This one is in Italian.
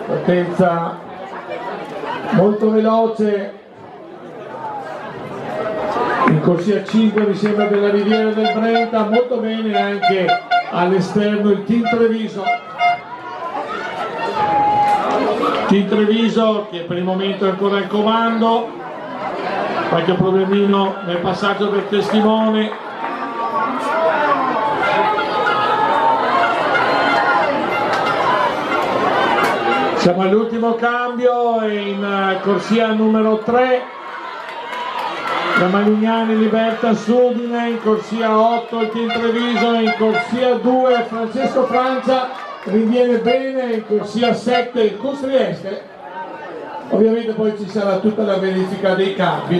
Partenza molto veloce in corsia 5 mi sembra della Riviera del Brenta, molto bene anche all'esterno il Team Treviso che per il momento è ancora al comando, qualche problemino nel passaggio del testimone. Siamo all'ultimo cambio in corsia numero 3, la Malignani Libertas Udine, in corsia 8 il Team Treviso, in corsia 2 Francesco Francia rinviene bene, in corsia 7 il Cus Trieste. Ovviamente poi ci sarà tutta la verifica dei cambi.